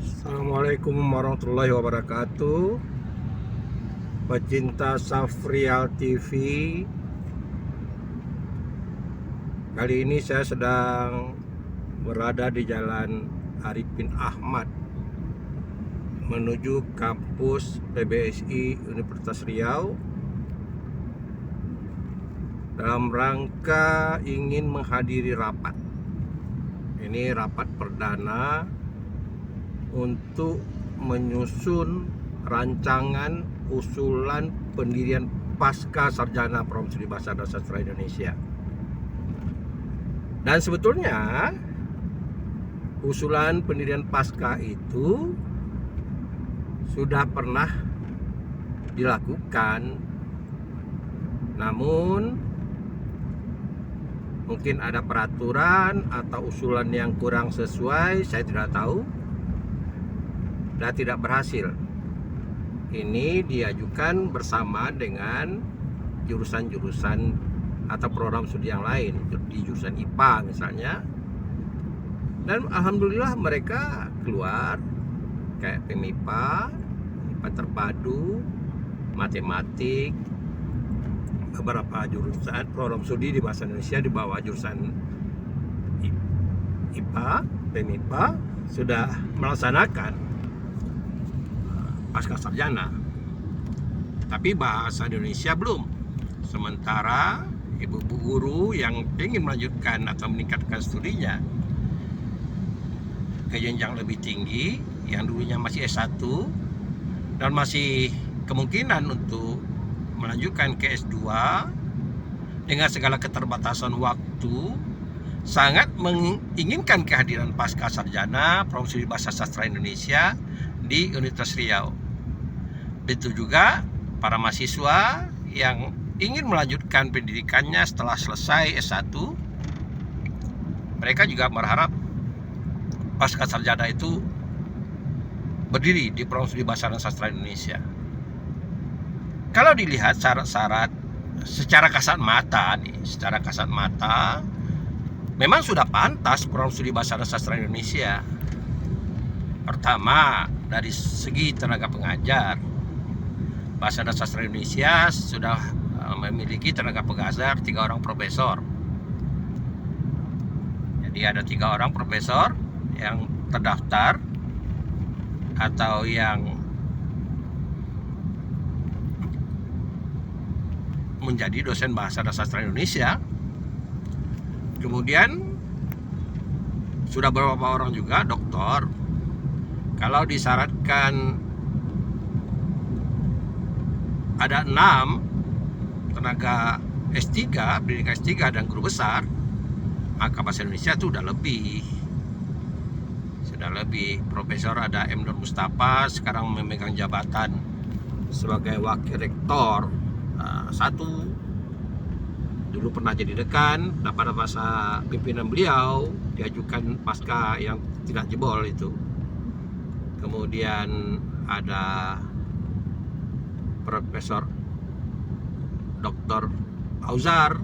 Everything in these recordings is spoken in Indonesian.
Assalamualaikum warahmatullahi wabarakatuh. Pecinta Safrial TV, kali ini saya sedang berada di Jalan Arifin Ahmad menuju kampus PBSI Universitas Riau dalam rangka ingin menghadiri rapat. Ini rapat perdana untuk menyusun rancangan usulan pendirian pasca sarjana Program Studi Bahasa dan Sastra Indonesia. Dan sebetulnya usulan pendirian pasca itu sudah pernah dilakukan, namun mungkin ada peraturan atau usulan yang kurang sesuai, saya tidak tahu, dan tidak berhasil. Ini diajukan bersama dengan jurusan-jurusan atau program studi yang lain, di jurusan IPA misalnya. Dan alhamdulillah mereka keluar kayak PMIPA, IPA terpadu, matematik, beberapa jurusan program studi di bahasa Indonesia di bawah jurusan IPA, PMIPA sudah melaksanakan pasca sarjana, tapi bahasa Indonesia belum. Sementara ibu-ibu guru yang ingin melanjutkan atau meningkatkan studinya ke jenjang lebih tinggi, yang dulunya masih S1 dan masih kemungkinan untuk melanjutkan ke S2 dengan segala keterbatasan waktu, sangat menginginkan kehadiran pasca sarjana Program Studi Bahasa Sastra Indonesia di Universitas Riau. Begitu juga para mahasiswa yang ingin melanjutkan pendidikannya setelah selesai S1, mereka juga berharap pasca sarjana itu berdiri di Program Studi Bahasa dan Sastra Indonesia. Kalau dilihat syarat-syarat secara kasat mata memang sudah pantas Program Studi Bahasa dan Sastra Indonesia. Pertama, dari segi tenaga pengajar, Bahasa dan Sastra Indonesia sudah memiliki tenaga pengajar 3 orang profesor. Jadi ada 3 orang profesor yang terdaftar atau yang menjadi dosen Bahasa dan Sastra Indonesia. Kemudian sudah beberapa orang juga doktor. Kalau disyaratkan ada 6 tenaga S3, pendidikan S3 dan guru besar, maka bahasa Indonesia itu sudah lebih. Profesor ada M. Nur Mustafa, sekarang memegang jabatan sebagai wakil rektor 1, dulu pernah jadi dekan. Nah, pada masa pimpinan beliau diajukan pasca yang tidak jebol itu. Kemudian ada Profesor Dr. Auzar,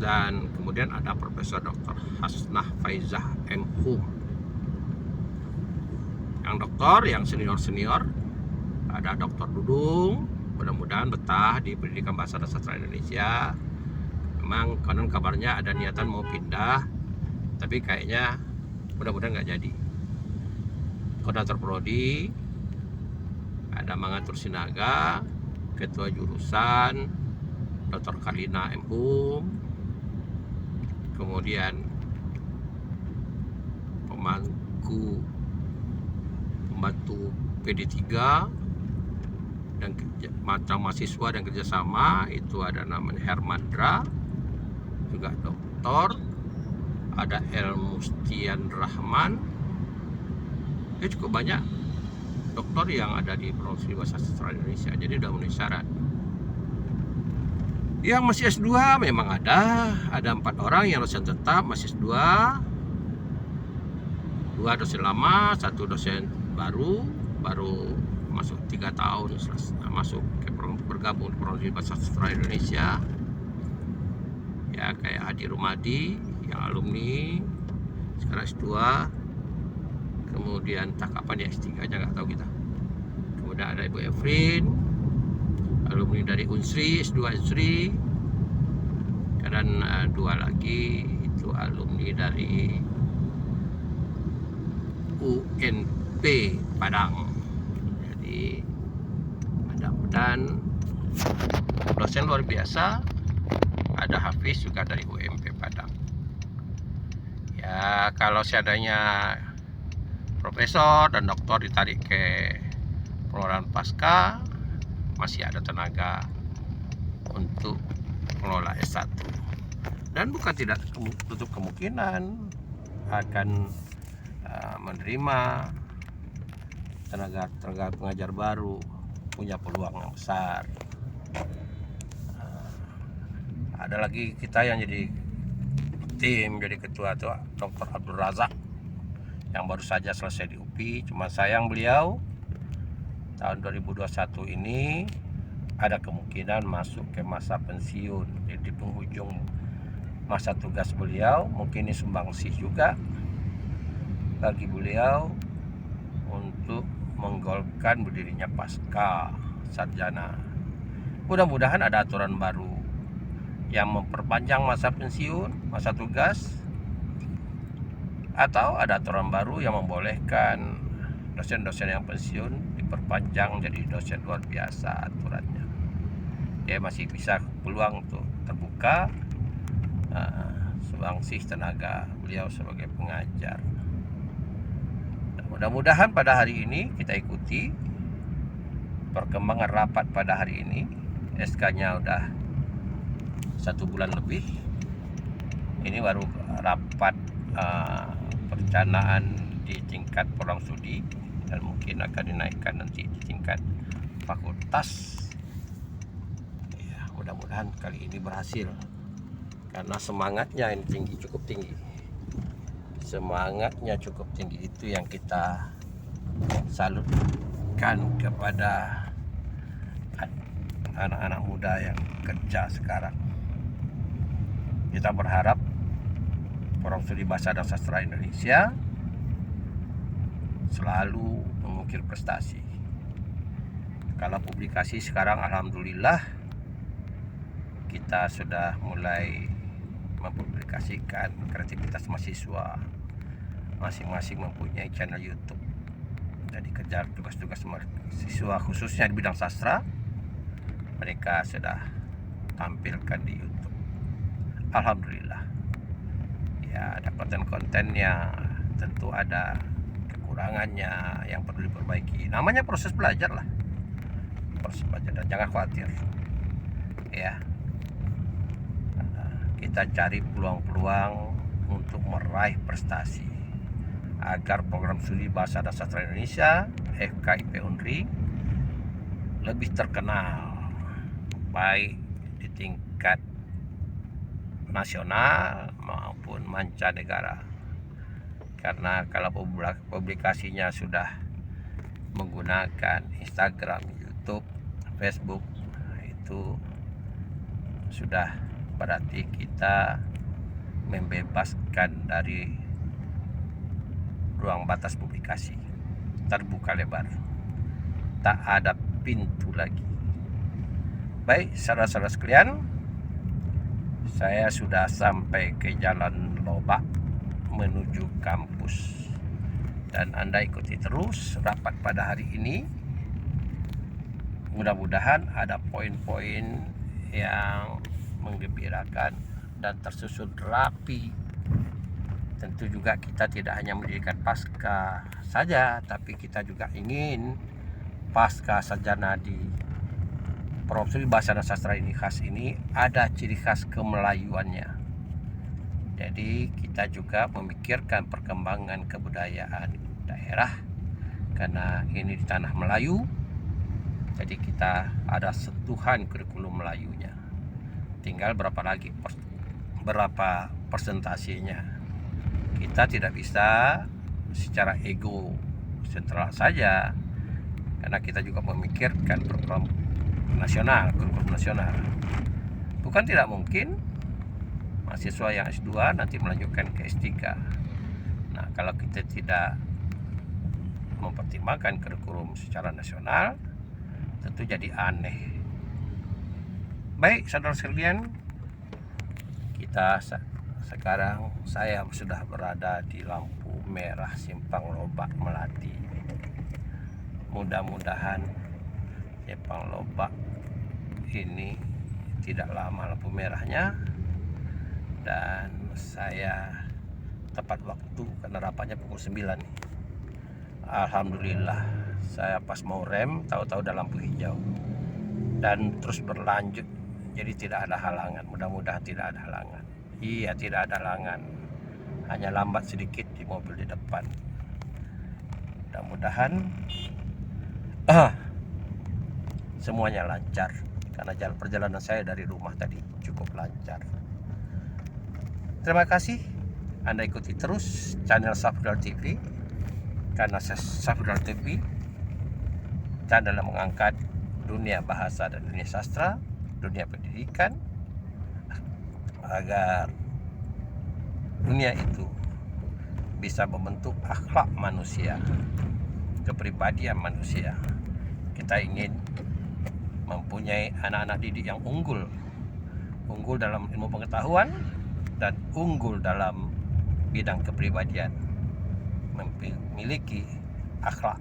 dan kemudian ada Profesor Dr. Hasnah Faizah M.Hum. Yang doktor, yang senior ada Dr. Dudung, mudah-mudahan betah di pendidikan Bahasa dan Sastra Indonesia. Memang konon kabarnya ada niatan mau pindah, tapi kayaknya mudah-mudahan nggak jadi. Koordinator Prodi ada Mangatur Sinaga, Ketua Jurusan Dr. Kalina M.Hum, kemudian pembantu PD3 dan macam mahasiswa dan kerjasama itu ada namanya Hermandra, juga doktor, ada El Mustian Rahman. Cukup banyak doktor yang ada di Program Studi Bahasa Sastra Indonesia, jadi udah memenuhi syarat. Yang masih S2 memang ada 4 orang yang dosen tetap masih S2, 2 dosen lama, 1 dosen baru masuk 3 tahun masuk ke bergabung di Program Studi Bahasa Sastra Indonesia. Ya kayak Hadi Rumadi yang alumni sekarang S2, kemudian tak kapan dia S3 aja nggak tahu kita. Kemudian ada Ibu Efrin, alumni dari Unsri, S2 Unsri, dan dua lagi itu alumni dari UNP Padang. Jadi mudah-mudahan dosen luar biasa. Ada Hafiz juga dari UMP Padang. Ya, kalau seadanya profesor dan doktor ditarik ke pengelolaan pasca, masih ada tenaga untuk mengelola S1. Dan bukan tidak tutup kemungkinan akan menerima tenaga pengajar baru, punya peluang yang besar. Ada lagi kita yang jadi tim, jadi ketua itu Dr. Abdul Razak yang baru saja selesai di UPI. Cuma sayang beliau tahun 2021 ini ada kemungkinan masuk ke masa pensiun. Jadi di penghujung masa tugas beliau, mungkin ini sumbangsih juga bagi beliau untuk menggolkan berdirinya pasca sarjana. Mudah-mudahan ada aturan baru yang memperpanjang masa pensiun, masa tugas, atau ada aturan baru yang membolehkan dosen-dosen yang pensiun diperpanjang jadi dosen luar biasa aturannya. Dia masih bisa peluang untuk terbuka sumbangsih tenaga beliau sebagai pengajar. Mudah-mudahan pada hari ini kita ikuti perkembangan rapat pada hari ini. SK-nya udah 1 bulan lebih. Ini baru rapat perencanaan di tingkat program studi dan mungkin akan dinaikkan nanti di tingkat fakultas. Ya, mudah-mudahan kali ini berhasil karena semangatnya ini tinggi, cukup tinggi. Semangatnya cukup tinggi, itu yang kita salutkan kepada anak-anak muda yang kerja sekarang. Kita berharap Forum Studi Bahasa dan Sastra Indonesia selalu mengukir prestasi. Kalau publikasi sekarang alhamdulillah kita sudah mulai mempublikasikan kreativitas mahasiswa. Masing-masing mempunyai channel YouTube. Jadi kejar tugas-tugas mahasiswa khususnya di bidang sastra, mereka sudah tampilkan di YouTube. Alhamdulillah. Ya, ada konten-kontennya, tentu ada kekurangannya yang perlu diperbaiki. Namanya proses belajar lah. Proses belajar, dan jangan khawatir. Ya. Kita cari peluang-peluang untuk meraih prestasi agar program studi Bahasa dan Sastra Indonesia FKIP Unri lebih terkenal baik di tingkat nasional maupun mancanegara. Karena kalau publikasinya sudah menggunakan Instagram, YouTube, Facebook, itu sudah berarti kita membebaskan dari ruang batas publikasi, terbuka lebar, tak ada pintu lagi. Baik, saudara-saudara sekalian, saya sudah sampai ke Jalan Lobak menuju kampus, dan Anda ikuti terus rapat pada hari ini. Mudah-mudahan ada poin-poin yang menggembirakan dan tersusun rapi. Tentu juga kita tidak hanya mendirikan pasca saja, tapi kita juga ingin pasca sarjana di Forum Studi Bahasa dan Sastra ini khas ini ada ciri khas kemelayuannya. Jadi kita juga memikirkan perkembangan kebudayaan daerah karena ini di tanah Melayu. Jadi kita ada sentuhan kurikulum Melayunya. Tinggal berapa persentasenya. Kita tidak bisa secara ego sentral saja, karena kita juga memikirkan program nasional, kurikulum nasional. Bukan tidak mungkin mahasiswa yang S2 nanti melanjutkan ke S3. Nah, kalau kita tidak mempertimbangkan kurikulum secara nasional, tentu jadi aneh. Baik, saudara sekalian, sekarang saya sudah berada di lampu merah Simpang Lobak Melati. Mudah-mudahan Simpang Lobak ini tidak lama lampu merahnya, dan saya tepat waktu karena rapatnya pukul 9 nih. Alhamdulillah, saya pas mau rem tahu-tahu udah lampu hijau dan terus berlanjut, jadi tidak ada halangan. Mudah-mudahan tidak ada halangan. Iya, tidak ada halangan, hanya lambat sedikit di mobil di depan. Mudah-mudahan semuanya lancar, karena jalan perjalanan saya dari rumah tadi cukup lancar. Terima kasih Anda ikuti terus channel Safrudal TV, karena Safrudal TV channel yang mengangkat dunia bahasa dan dunia sastra, dunia pendidikan, agar dunia itu bisa membentuk akhlak manusia, kepribadian manusia. Kita ingin mempunyai anak-anak didik yang unggul dalam ilmu pengetahuan dan unggul dalam bidang kepribadian, memiliki akhlak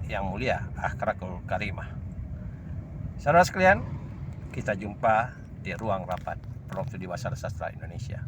yang mulia, akhlakul karimah. Saudara sekalian, kita jumpa di ruang rapat Prof. Studi Bahasa dan Sastra Indonesia.